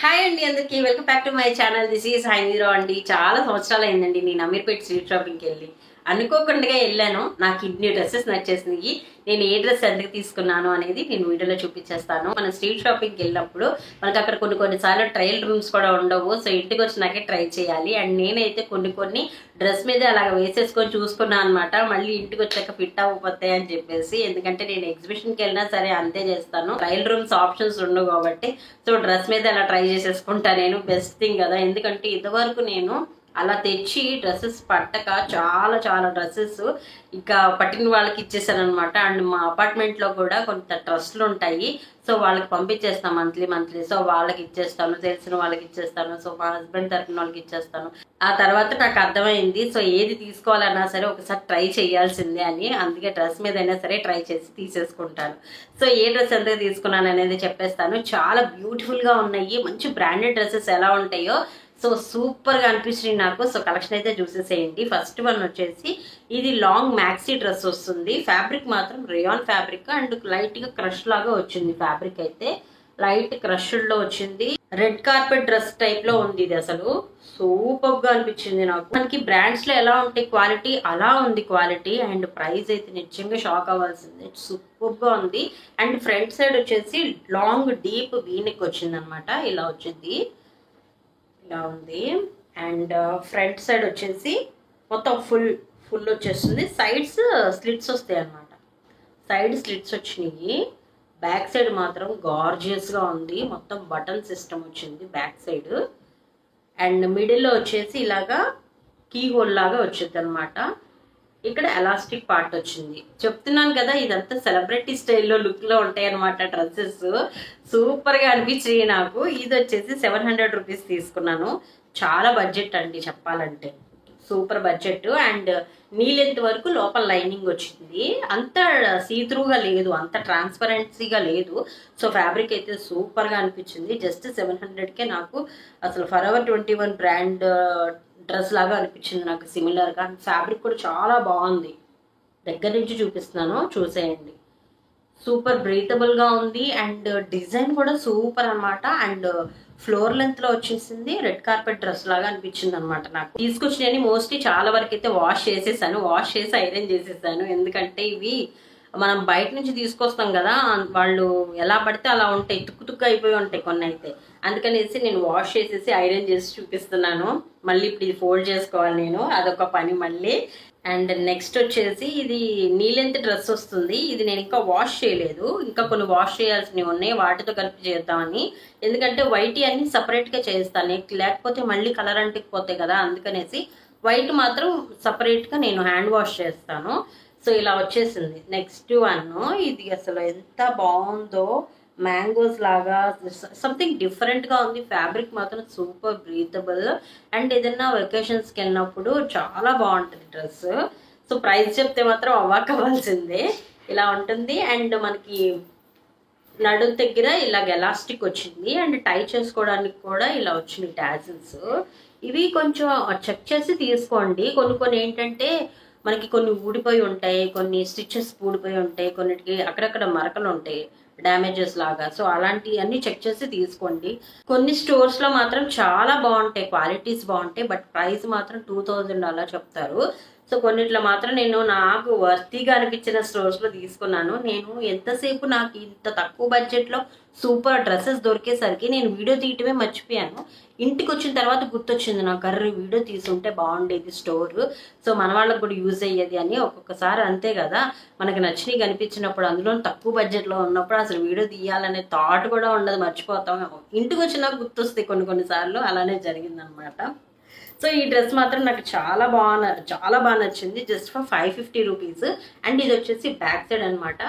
Hi అండి అందరికి welcome back to my channel. This is హైనీరో అండి. చాలా సంవత్సరాలు అయిందండి నేను అమీర్పేట్ స్ట్రీట్ షాపింగ్కి వెళ్ళి. అనుకోకుండా వెళ్ళాను. నాకు ఇన్ని డ్రెస్సెస్ నచ్చేసినాయి. నేను ఏ డ్రెస్ ఎందుకు తీసుకున్నాను అనేది నేను వీడియోలో చూపించేస్తాను. మనం స్ట్రీట్ షాపింగ్కి వెళ్ళినప్పుడు మనకు అక్కడ కొన్నిసార్లు ట్రయల్ రూమ్స్ కూడా ఉండవు. సో ఇంటికి వచ్చినాకే ట్రై చేయాలి. అండ్ నేనైతే కొన్ని డ్రెస్ మీద అలాగ వేసేసుకొని చూసుకున్నాను అనమాట. మళ్ళీ ఇంటికి వచ్చాక ఫిట్ అవ్వకపోతాయి అని చెప్పేసి. ఎందుకంటే నేను ఎగ్జిబిషన్కి వెళ్ళినా సరే అంతే చేస్తాను. ట్రయల్ రూమ్స్ ఆప్షన్స్ ఉండవు కాబట్టి సో డ్రెస్ మీద అలా ట్రై చేసేసుకుంటా నేను. బెస్ట్ థింగ్ కదా. ఎందుకంటే ఇంతవరకు నేను అలా తెచ్చి డ్రెస్సెస్ పట్టక చాలా డ్రెస్సెస్ ఇంకా పట్టిన వాళ్ళకి ఇచ్చేసాను అనమాట. అండ్ మా అపార్ట్మెంట్ లో కూడా కొంత ట్రస్ట్లు ఉంటాయి. సో వాళ్ళకి పంపించేస్తాం మంత్లీ. సో వాళ్ళకి ఇచ్చేస్తాను, తెలిసిన వాళ్ళకి ఇచ్చేస్తాను. సో మా హస్బెండ్ తరఫున వాళ్ళకి ఇచ్చేస్తాను. ఆ తర్వాత నాకు అర్థమైంది సో ఏది తీసుకోవాలన్నా సరే ఒకసారి ట్రై చేయాల్సిందే అని. అందుకే డ్రెస్ మీద అయినా సరే ట్రై చేసి తీసేసుకుంటాను. సో ఏ డ్రెస్ ఎంత తీసుకున్నాను అనేది చెప్పేస్తాను. చాలా బ్యూటిఫుల్ గా ఉన్నాయి. మంచి బ్రాండెడ్ డ్రెస్సెస్ ఎలా ఉంటాయో సో సూపర్ గా అనిపించింది నాకు. సో కలెక్షన్ అయితే చూసేసేయండి. ఫస్ట్ వన్ వచ్చేసి ఇది లాంగ్ మ్యాక్సీ డ్రెస్ వస్తుంది. ఫ్యాబ్రిక్ మాత్రం రేయాన్ ఫ్యాబ్రిక్ అండ్ లైట్ గా క్రష్ లాగా వచ్చింది. ఫ్యాబ్రిక్ అయితే లైట్ క్రష్ లో వచ్చింది. రెడ్ కార్పెట్ డ్రెస్ టైప్ లో ఉంది. ఇది అసలు సూపర్ గా అనిపించింది నాకు. మనకి బ్రాండ్స్ లో ఎలా ఉంటాయి క్వాలిటీ అలా ఉంది క్వాలిటీ. అండ్ ప్రైస్ అయితే నిజంగా షాక్ అవ్వాల్సింది. సూపర్ గా ఉంది. అండ్ ఫ్రంట్ సైడ్ వచ్చేసి లాంగ్ డీప్ వీనెక్ వచ్చింది అనమాట. ఇలా వచ్చింది, ఇలా ఉంది. అండ్ ఫ్రంట్ సైడ్ వచ్చేసి మొత్తం ఫుల్ వచ్చేస్తుంది. సైడ్స్ స్లిట్స్ వస్తాయి అనమాట. సైడ్ స్లిట్స్ వచ్చినాయి. బ్యాక్ సైడ్ మాత్రం గార్జియస్ గా ఉంది. మొత్తం బటన్ సిస్టమ్ వచ్చింది బ్యాక్ సైడ్. అండ్ మిడిల్లో వచ్చేసి ఇలాగా కీ హోల్ లాగా వచ్చింది అనమాట. ఇక్కడ ఎలాస్టిక్ పార్ట్ వచ్చింది. చెప్తున్నాను కదా ఇదంతా సెలబ్రిటీ స్టైల్లో లుక్ లో ఉంటాయి అనమాట డ్రెస్సెస్. సూపర్ గా అనిపించాయి నాకు. ఇది వచ్చేసి 700 రూపీస్ తీసుకున్నాను. చాలా బడ్జెట్ అండి చెప్పాలంటే. Super budget. And knee length వరకు లోపల లైనింగ్ వచ్చింది. అంత సీత్రూగా లేదు, అంత ట్రాన్స్పరెన్సీగా లేదు. సో ఫ్యాబ్రిక్ అయితే సూపర్ గా అనిపించింది. జస్ట్ 700కే నాకు అసలు ఫరెవర్ 21 బ్రాండ్ డ్రెస్ లాగా అనిపించింది నాకు సిమిలర్ గా. ఫ్యాబ్రిక్ కూడా చాలా బాగుంది. దగ్గర నుంచి చూపిస్తున్నాను చూసేయండి. సూపర్ బ్రీతబుల్ గా ఉంది. అండ్ డిజైన్ కూడా సూపర్ అనమాట. అండ్ ఫ్లోర్ లెంత్ లో వచ్చేసింది. రెడ్ కార్పెట్ డ్రెస్ లాగా అనిపించింది అనమాట నాకు. తీసుకొచ్చినవి మోస్ట్లీ చాలా వరకు అయితే వాష్ చేసేసాను. వాష్ చేసి ఐరన్ చేసేసాను. ఎందుకంటే ఇవి మనం బయట నుంచి తీసుకొస్తాం కదా, వాళ్ళు ఎలా పడితే అలా ఉంటాయి, తుక్కు అయిపోయి ఉంటాయి కొన్ని అయితే. అందుకనేసి నేను వాష్ చేసేసి ఐరన్ చేసి చూపిస్తున్నాను. మళ్ళీ ఇప్పుడు ఇది ఫోల్డ్ చేసుకోవాలి నేను, అదొక పని మళ్ళీ. అండ్ నెక్స్ట్ వచ్చేసి ఇది నీ లెంత్ డ్రెస్ వస్తుంది. ఇది నేను ఇంకా వాష్ చేయలేదు. ఇంకా కొన్ని వాష్ చేయాల్సినవి ఉన్నాయి, వాటితో కలిపి చేద్దామని. ఎందుకంటే వైట్ అన్ని సపరేట్ గా చేస్తాను, లేకపోతే మళ్ళీ కలర్ అంటుకుపోతాయి కదా. అందుకనేసి వైట్ మాత్రం సపరేట్ గా నేను హ్యాండ్ వాష్ చేస్తాను. సో ఇలా వచ్చేసింది. నెక్స్ట్ వన్ ఇది అసలు ఎంత బాగుందో, మ్యాంగోస్ లాగా సంథింగ్ డిఫరెంట్ గా ఉంది. ఫ్యాబ్రిక్ మాత్రం సూపర్ బ్రీతబుల్. అండ్ ఏదైనా వెకేషన్స్ కి వెళ్ళినప్పుడు చాలా బాగుంటుంది డ్రెస్. సో ప్రైస్ చెప్తే మాత్రం అవాక్ అవ్వాల్సిందే. ఇలా ఉంటుంది. అండ్ మనకి నడుం దగ్గర ఇలాగ ఎలాస్టిక్ వచ్చింది. అండ్ టై చేసుకోవడానికి కూడా ఇలా వచ్చింది టాజిల్స్. ఇవి కొంచెం చెక్ చేసి తీసుకోండి. కొన్ని ఏంటంటే మనకి కొన్ని ఊడిపోయి ఉంటాయి, కొన్ని స్టిచెస్ ఊడిపోయి ఉంటాయి, కొన్నిటికి అక్కడక్కడ మరకలు ఉంటాయి డ్యామేజెస్ లాగా. సో అలాంటివన్నీ చెక్ చేసి తీసుకోండి. కొన్ని స్టోర్స్ లో మాత్రం చాలా బాగుంటాయి, క్వాలిటీస్ బాగుంటాయి, బట్ ప్రైస్ మాత్రం 2000 అలా చెప్తారు. సో కొన్నిట్లో మాత్రం నేను నాకు వర్తీగా అనిపించిన స్టోర్స్ లో తీసుకున్నాను. నేను ఎంతసేపు నాకు ఇంత తక్కువ బడ్జెట్ లో సూపర్ డ్రెస్సెస్ దొరికేసరికి నేను వీడియో తీయటమే మర్చిపోయాను. ఇంటికి వచ్చిన తర్వాత గుర్తొచ్చింది నాకు, కర్రీ వీడియో తీసుంటే బాగుండేది స్టోర్, సో మన వాళ్ళకి కూడా యూజ్ అయ్యేది అని. ఒక్కొక్కసారి అంతే కదా, మనకి నచ్చినవి కనిపించినప్పుడు, అందులో తక్కువ బడ్జెట్ లో ఉన్నప్పుడు అసలు వీడియో తీయాలనే థాట్ కూడా ఉండదు, మర్చిపోతాం. ఇంటికి వచ్చినా గుర్తొస్తాయి కొన్నిసార్లు. అలానే జరిగింది అనమాట. సో ఈ డ్రెస్ మాత్రం నాకు చాలా బాగా నచ్చింది. Just for 550 rupees. అండ్ ఇది వచ్చేసి బ్యాక్ సైడ్ అనమాట.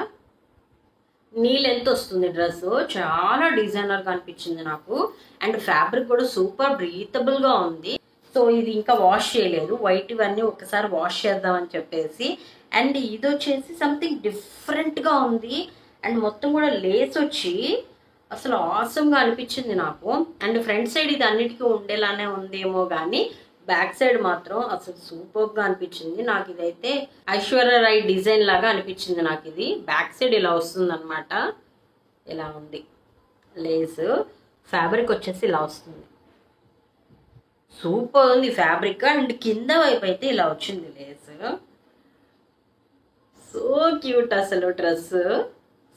నీ లెంత్ వస్తుంది డ్రెస్. చాలా డిజైనర్ గా అనిపించింది నాకు. అండ్ ఫ్యాబ్రిక్ కూడా సూపర్ బ్రీతబుల్ గా ఉంది. సో ఇది ఇంకా వాష్ చేయలేదు. వైట్ ఇవన్నీ ఒకసారి వాష్ చేద్దామని చెప్పేసి. అండ్ ఇది వచ్చేసి సంథింగ్ డిఫరెంట్ గా ఉంది. అండ్ మొత్తం కూడా లేస్ వచ్చి అసలు ఆసమ్ గా అనిపించింది నాకు. అండ్ ఫ్రంట్ సైడ్ ఇది అన్నిటికీ ఉండేలానే ఉందేమో కానీ బ్యాక్ సైడ్ మాత్రం అసలు సూపర్ గా అనిపించింది నాకు. ఇదైతే ఐశ్వర్య రాయ్ డిజైన్ లాగా అనిపించింది నాకు. ఇది బ్యాక్ సైడ్ ఇలా వస్తుంది అనమాట. ఇలా ఉంది లేస్. ఫ్యాబ్రిక్ వచ్చేసి ఇలా వస్తుంది. సూపర్ ఉంది ఫ్యాబ్రిక్. అండ్ కింద వైపు అయితే ఇలా వచ్చింది లేస్. సో క్యూట్ అసలు డ్రెస్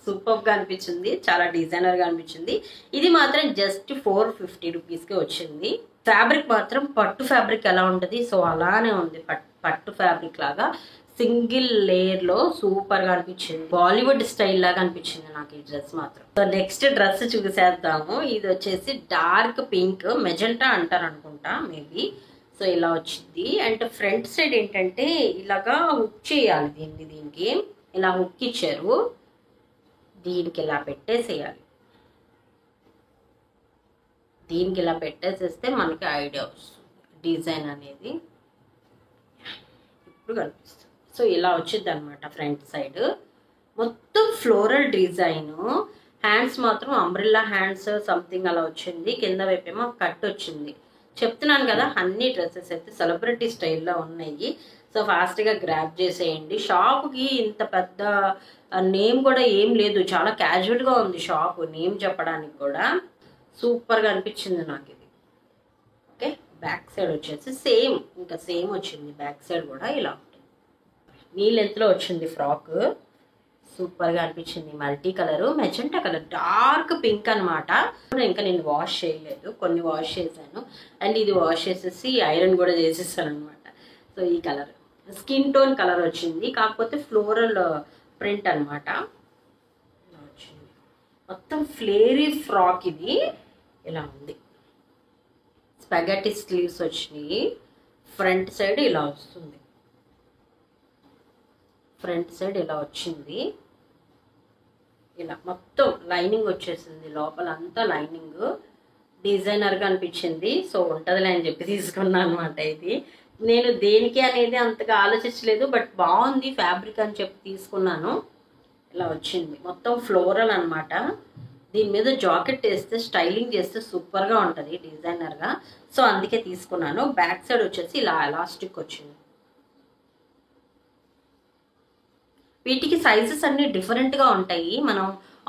సూపర్గా అనిపించింది, చాలా డిజైనర్గా అనిపించింది. ఇది మాత్రం జస్ట్ 450 రూపీస్కి వచ్చింది. ఫ్యాబ్రిక్ మాత్రం పట్టు ఫ్యాబ్రిక్ ఎలా ఉంటుంది సో అలానే ఉంది, పట్టు ఫ్యాబ్రిక్ లాగా సింగిల్ లేయర్ లో సూపర్ గా అనిపించింది. బాలీవుడ్ స్టైల్ లాగా అనిపించింది నాకు ఈ డ్రెస్ మాత్రం. సో నెక్స్ట్ డ్రెస్ చూసేద్దాము. ఇది వచ్చేసి డార్క్ పింక్, మెజెంటా అంటారు అనుకుంటా మేబీ. సో ఇలా వచ్చింది. అండ్ ఫ్రంట్ సైడ్ ఏంటంటే ఇలాగా హుక్ చేయాలి, దీనికి ఇలా హుక్ ఇచ్చారు, దీనికి ఇలా పెట్టేసేయాలి. దీనికి ఇలా పెట్టేసేస్తే మనకి ఐడియా వస్తుంది డిజైన్ అనేది ఇప్పుడు కనిపిస్తుంది. సో ఇలా వచ్చింది అనమాట ఫ్రంట్ సైడ్ మొత్తం ఫ్లోరల్ డిజైన్. హ్యాండ్స్ మాత్రం అంబ్రిల్లా హ్యాండ్స్ సంథింగ్ అలా వచ్చింది. కింద వైపేమో కట్ వచ్చింది. చెప్తున్నాను కదా అన్ని డ్రెస్సెస్ అయితే సెలబ్రిటీ స్టైల్లో ఉన్నాయి. సో ఫాస్ట్గా గ్రాప్ చేసేయండి. షాప్కి ఇంత పెద్ద నేమ్ కూడా ఏం లేదు, చాలా క్యాజువల్గా ఉంది షాప్, నేమ్ చెప్పడానికి కూడా. సూపర్గా అనిపించింది నాకు ఇది. ఓకే, బ్యాక్ సైడ్ వచ్చేసి సేమ్, ఇంకా సేమ్ వచ్చింది బ్యాక్ సైడ్ కూడా ఇలా ఉంటుంది. నీ లెంత్లో వచ్చింది ఫ్రాక్, సూపర్గా అనిపించింది. Multi colour, magenta colour, dark pink అనమాట. ఇంకా నేను వాష్ చేయలేదు, కొన్ని వాష్ చేశాను. అండ్ ఇది వాష్ చేసేసి ఐరన్ కూడా చేసేసాను అనమాట. సో ఈ కలర్ స్కిన్ టోన్ కలర్ వచ్చింది, కాకపోతే ఫ్లోరల్ ప్రింట్ అనమాట. ఇలా వచ్చింది మొత్తం ఫ్లేరీ ఫ్రాక్. ఇది ఇలా ఉంది, స్పాగెటీ స్లీవ్స్ వచ్చినాయి. ఫ్రంట్ సైడ్ ఇలా వస్తుంది, ఫ్రంట్ సైడ్ ఇలా వచ్చింది. ఇలా మొత్తం లైనింగ్ వచ్చేసింది, లోపల అంతా లైనింగ్. డిజైనర్గా అనిపించింది. సో ఉంటుందిలే అని చెప్పి తీసుకున్నాను అనమాట. ఇది నేను దేనికి అనేది అంతగా ఆలోచించలేదు, బట్ బాగుంది ఫ్యాబ్రిక్ అని చెప్పి తీసుకున్నాను. ఇలా వచ్చింది మొత్తం ఫ్లోరల్ అనమాట. దీని మీద జాకెట్ వేస్తే స్టైలింగ్ చేస్తే సూపర్గా ఉంటుంది డిజైనర్గా. సో అందుకే తీసుకున్నాను. బ్యాక్ సైడ్ వచ్చేసి ఇలా ఎలాస్టిక్ వచ్చింది. వీటికి సైజెస్ అన్ని డిఫరెంట్గా ఉంటాయి. మనం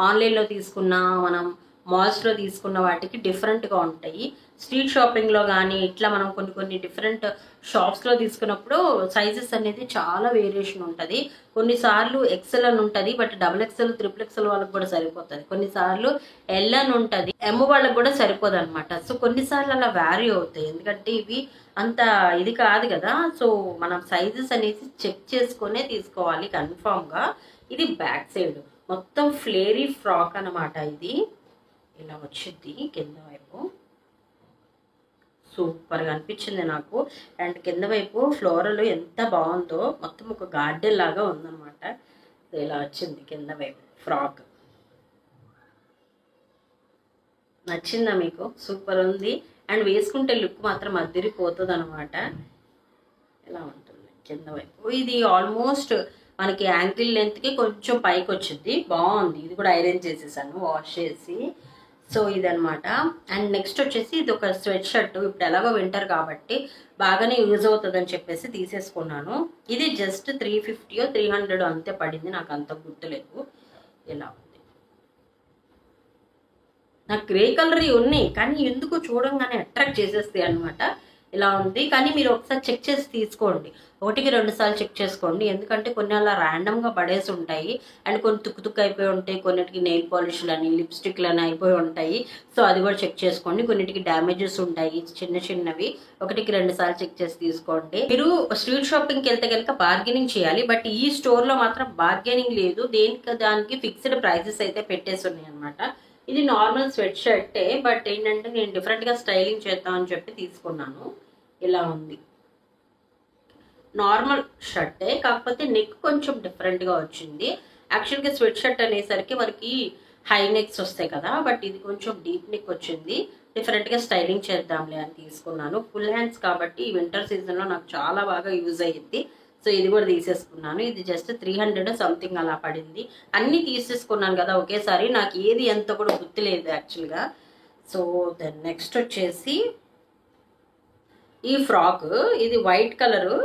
ఆన్లైన్లో తీసుకున్నా, మనం మాల్స్లో తీసుకున్న వాటికి డిఫరెంట్గా ఉంటాయి. స్ట్రీట్ షాపింగ్లో కానీ ఇట్లా మనం కొన్ని డిఫరెంట్ షాప్స్లో తీసుకున్నప్పుడు సైజెస్ అనేది చాలా వేరియేషన్ ఉంటుంది. కొన్నిసార్లు ఎక్సెల్ అని ఉంటుంది, బట్ XXL, XXL వాళ్ళకి కూడా సరిపోతుంది. కొన్నిసార్లు ఎల్ అని ఉంటుంది, ఎమ్ వాళ్ళకి కూడా సరిపోదు అనమాట. సో కొన్నిసార్లు అలా వ్యారీ అవుతాయి, ఎందుకంటే ఇవి అంత ఇది కాదు కదా. సో మనం సైజెస్ అనేది చెక్ చేసుకునే తీసుకోవాలి కన్ఫామ్గా. ఇది బ్యాక్ సైడ్ మొత్తం ఫ్లేరీ ఫ్రాక్ అనమాట. ఇది ఇలా వచ్చింది కింద వైపు, సూపర్గా అనిపించింది నాకు. అండ్ కింద వైపు ఫ్లోరల్ ఎంత బాగుందో, మొత్తం ఒక గార్డెన్ లాగా ఉందన్నమాట. ఇలా వచ్చింది కింద వైపు ఫ్రాక్. నచ్చిందా మీకు? సూపర్ ఉంది. అండ్ వేసుకుంటే లుక్ మాత్రం అదిరిపోతుంది అనమాట. ఇలా ఉంటుంది కింద వైపు. ఇది ఆల్మోస్ట్ మనకి యాంకిల్ లెంత్కి కొంచెం పైకి వచ్చింది, బాగుంది. ఇది కూడా ఐరన్ చేసేసాను వాష్ చేసి. సో ఇదనమాట. అండ్ నెక్స్ట్ వచ్చేసి ఇది ఒక స్వెట్ షర్ట్. ఇప్పుడు ఎలాగో వింటర్ కాబట్టి బాగానే యూజ్ అవుతుంది అని చెప్పేసి తీసేసుకున్నాను. ఇది జస్ట్ 350 300 అంతే పడింది, నాకు అంత గుర్తులేదు. ఇలా ఉంది. నాకు గ్రే కలర్ ఉన్నాయి, కానీ ఎందుకు చూడంగానే అట్రాక్ట్ చేసేస్తాయి అనమాట. ఇలా ఉంది. కానీ మీరు ఒకసారి చెక్ చేసి తీసుకోండి, 1-2 సార్లు చెక్ చేసుకోండి. ఎందుకంటే కొన్ని అలా ర్యాండమ్గా పడేసి ఉంటాయి. అండ్ కొన్ని తుక్కు అయిపోయి ఉంటాయి, కొన్నిటికి నెయిల్ పాలిష్లు అని, లిప్స్టిక్లు అని అయిపోయి ఉంటాయి. సో అది కూడా చెక్ చేసుకోండి. కొన్నిటికి డ్యామేజెస్ ఉంటాయి చిన్నవి. 1-2 సార్లు చెక్ చేసి తీసుకోండి. మీరు స్ట్రీట్ షాపింగ్కి వెళ్తే కనుక బార్గెనింగ్ చేయాలి, బట్ ఈ స్టోర్లో మాత్రం బార్గెనింగ్ లేదు. దానికి ఫిక్స్డ్ ప్రైసెస్ అయితే పెట్టేసి ఉన్నాయి అనమాట. ఇది నార్మల్ స్వెట్ షర్టే, బట్ ఏంటంటే నేను డిఫరెంట్గా స్టైలింగ్ చేద్దామని చెప్పి తీసుకున్నాను. ఇలా ఉంది, నార్మల్ షర్టే, కాకపోతే నెక్ కొంచెం డిఫరెంట్గా వచ్చింది. యాక్చువల్గా స్వెట్ షర్ట్ అనేసరికి మనకి హై నెక్స్ వస్తాయి కదా, బట్ ఇది కొంచెం డీప్ నెక్ వచ్చింది. డిఫరెంట్గా స్టైలింగ్ చేద్దాంలే అని తీసుకున్నాను. ఫుల్ హ్యాండ్స్ కాబట్టి ఈ వింటర్ సీజన్లో నాకు చాలా బాగా యూజ్ అయ్యింది. సో ఇది కూడా తీసేసుకున్నాను. ఇది జస్ట్ 300 సంథింగ్ అలా పడింది. అన్నీ తీసేసుకున్నాను కదా ఒకేసారి, నాకు ఏది ఎంత కూడా గుర్తులేదు యాక్చువల్గా. సో దెన్ నెక్స్ట్ వచ్చేసి ఈ ఫ్రాక్. ఇది వైట్ కలరు.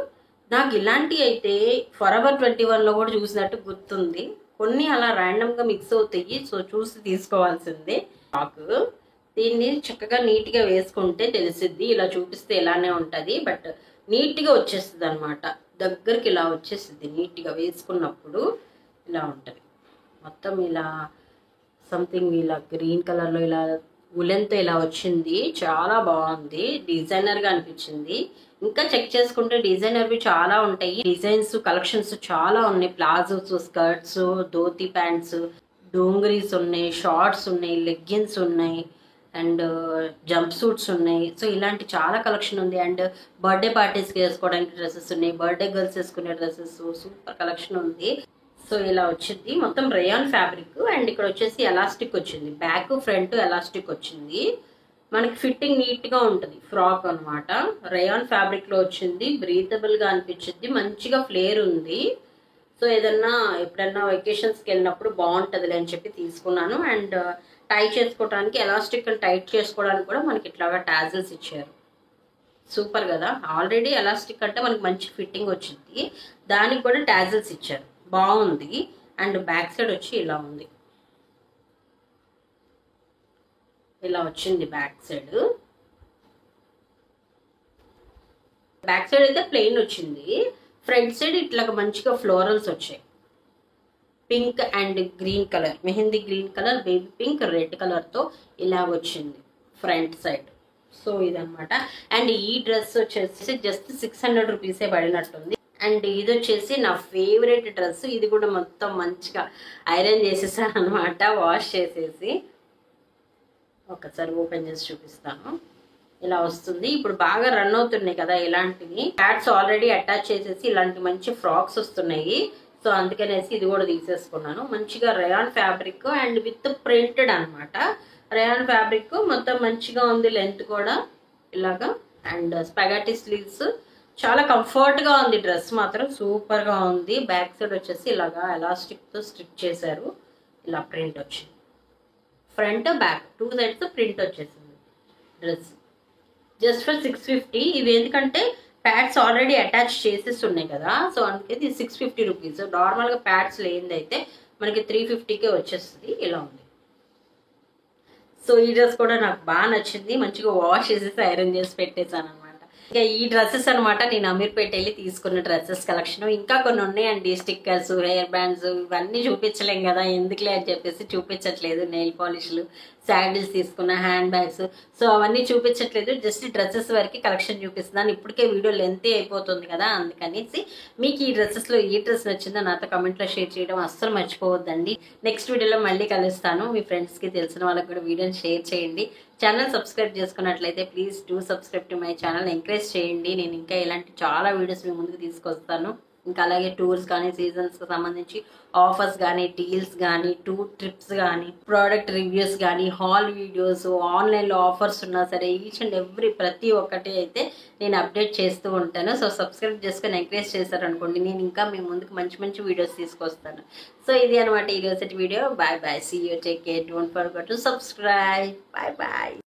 నాకు ఇలాంటివి అయితే ఫరెవర్ 21లో కూడా చూసినట్టు గుర్తుంది. కొన్ని అలా ర్యాండమ్గా మిక్స్ అవుతాయి, సో చూసి తీసుకోవాల్సిందే. ఫ్రాక్ దీన్ని చక్కగా నీట్గా వేసుకుంటే తెలిసిద్ది. ఇలా చూపిస్తే ఇలానే ఉంటుంది, బట్ నీట్గా వచ్చేస్తుంది అనమాట. దగ్గరికి ఇలా వచ్చేస్తుంది నీట్గా వేసుకున్నప్పుడు. ఇలా ఉంటుంది మొత్తం. ఇలా సంథింగ్ ఇలా గ్రీన్ కలర్లో ఇలా ఉలెన్తో ఇలా వచ్చింది. చాలా బాగుంది, డిజైనర్గా అనిపించింది. ఇంకా చెక్ చేసుకుంటే డిజైనర్వి చాలా ఉంటాయి. డిజైన్స్ కలెక్షన్స్ చాలా ఉన్నాయి. ప్లాజోస్, స్కర్ట్స్, ధోతి ప్యాంట్స్, డోంగరీస్ ఉన్నాయి, షార్ట్స్ ఉన్నాయి, లెగ్గిన్స్ ఉన్నాయి, అండ్ జంప్ సూట్స్ ఉన్నాయి. సో ఇలాంటి చాలా కలెక్షన్ ఉంది. అండ్ బర్త్డే పార్టీస్కి వేసుకోవడానికి డ్రెస్సెస్ ఉన్నాయి, బర్త్డే గర్ల్స్ వేసుకునే డ్రెస్సెస్, సూపర్ కలెక్షన్ ఉంది. సో ఇలా వచ్చింది మొత్తం రేయాన్ ఫ్యాబ్రిక్. అండ్ ఇక్కడ వచ్చేసి ఎలాస్టిక్ వచ్చింది, బ్యాక్ ఫ్రంట్ ఎలాస్టిక్ వచ్చింది. మనకి ఫిట్టింగ్ నీట్గా ఉంటుంది, ఫ్రాక్ అనమాట. రేయాన్ ఫ్యాబ్రిక్లో వచ్చింది, బ్రీతబుల్గా అనిపించింది, మంచిగా ఫ్లేర్ ఉంది. సో ఏదన్నా ఎప్పుడన్నా వెకేషన్స్కి వెళ్ళినప్పుడు బాగుంటుందిలే అని చెప్పి తీసుకున్నాను. అండ్ టై చేసుకోవడానికి ఎలాస్టిక్ టైట్ చేసుకోవడానికి కూడా మనకి ఇట్లాగా టాజిల్స్ ఇచ్చారు. సూపర్ కదా. ఆల్రెడీ ఎలాస్టిక్ అంటే మనకి మంచి ఫిట్టింగ్ వచ్చింది, దానికి కూడా టాజిల్స్ ఇచ్చారు, బాగుంది. అండ్ బ్యాక్ సైడ్ వచ్చి ఇలా ఉంది, ఇలా వచ్చింది బ్యాక్ సైడ్. బ్యాక్ సైడ్ అయితే ప్లెయిన్ వచ్చింది. ఫ్రంట్ సైడ్ ఇట్లా మంచిగా ఫ్లోరల్స్ వచ్చాయి. Pink and green colour, mehndi green colour, baby pink, red కలర్తో ఇలా వచ్చింది ఫ్రంట్ సైడ్. సో ఇదనమాట. అండ్ ఈ డ్రెస్ వచ్చేసి జస్ట్ 600 రూపీసే పడినట్టుంది. అండ్ ఇది వచ్చేసి నా ఫేవరెట్ డ్రెస్. ఇది కూడా మొత్తం మంచిగా ఐరన్ చేసేసాను అనమాట, వాష్ చేసేసి. ఒకసారి ఓపెన్ చేసి చూపిస్తాను. ఇలా వస్తుంది. ఇప్పుడు బాగా రన్ అవుతున్నాయి కదా ఇలాంటివి. ప్యాడ్స్ ఆల్రెడీ అటాచ్ చేసేసి ఇలాంటి మంచి ఫ్రాక్స్ వస్తున్నాయి. సో అందుకనేసి ఇది కూడా తీసేసుకున్నాను. మంచిగా rayon fabric and with printed అనమాట. రేయాన్ ఫ్యాబ్రిక్ మొత్తం మంచిగా ఉంది, లెంత్ కూడా ఇలాగా. అండ్ స్పాగేటీ స్లీవ్స్, చాలా కంఫర్ట్గా ఉంది. డ్రెస్ మాత్రం సూపర్గా ఉంది. బ్యాక్ సైడ్ వచ్చేసి ఇలాగా ఎలాస్టిక్తో స్టిచ్ చేశారు. ఇలా ప్రింట్ వచ్చింది, ఫ్రంట్ బ్యాక్ 2 సైడ్స్ ప్రింట్ వచ్చేసింది డ్రెస్. Just for 650. ఇవి ఎందుకంటే ప్యాడ్స్ ఆల్రెడీ అటాచ్ చేసేసి ఉన్నాయి కదా, సో అందుకే ఇది 650 రూపీస్. నార్మల్గా ప్యాడ్స్ లేనిదైతే మనకి 350కే వచ్చేస్తుంది. ఇలా ఉంది. సో ఈ డ్రెస్ కూడా నాకు బాగా నచ్చింది. మంచిగా వాష్ చేసేసి ఐరన్ చేసి పెట్టేసాను అనమాట. ఇక ఈ డ్రెస్సెస్ అనమాట నేను అమీర్పేట వెళ్ళి తీసుకున్న డ్రెస్సెస్ కలెక్షన్. ఇంకా కొన్ని ఉన్నాయండి, స్టిక్కర్స్, హెయిర్ బ్యాండ్స్, ఇవన్నీ చూపించలేం కదా, ఎందుకులే అని చెప్పేసి చూపించట్లేదు. నెయిల్ పాలిష్లు, శాండిల్స్ తీసుకున్న, హ్యాండ్ బ్యాగ్స్, సో అవన్నీ చూపించట్లేదు. జస్ట్ డ్రెస్సెస్ వరకు కలెక్షన్ చూపిస్తున్నాను. ఇప్పటికే వీడియో లెంత్ అయిపోతుంది కదా, అందుకనేసి. మీకు ఈ డ్రెస్సెస్లో ఏ డ్రెస్ నచ్చిందో నాతో కమెంట్లో షేర్ చేయడం అస్సలు మర్చిపోవద్దండి. నెక్స్ట్ వీడియోలో మళ్ళీ కలుస్తాను. మీ ఫ్రెండ్స్కి తెలిసిన వాళ్ళకి కూడా వీడియోని షేర్ చేయండి. ఛానల్ సబ్స్క్రైబ్ చేసుకున్నట్లయితే please do subscribe to my channel. Encourage చేయండి. నేను ఇంకా ఇలాంటి చాలా వీడియోస్ మీ ముందుకు తీసుకొస్తాను. ఇంకా అలాగే టూర్స్ కానీ, సీజన్స్కి సంబంధించి ఆఫర్స్ కానీ, డీల్స్ కానీ, టూర్ ట్రిప్స్ కానీ, ప్రోడక్ట్ రివ్యూస్ కానీ, హాల్ వీడియోస్, ఆన్లైన్లో ఆఫర్స్ ఉన్నా సరే, ఈచ్ అండ్ ఎవ్రీ ప్రతి ఒక్కటి అయితే నేను అప్డేట్ చేస్తూ ఉంటాను. సో సబ్స్క్రైబ్ చేసుకొని ఎంకరేజ్ చేశారనుకోండి, నేను ఇంకా మీ ముందుకు మంచి మంచి వీడియోస్ తీసుకొస్తాను. సో ఇది అనమాట ఈరోజు video. Bye bye, see you, take care, don't forget to subscribe. Bye bye.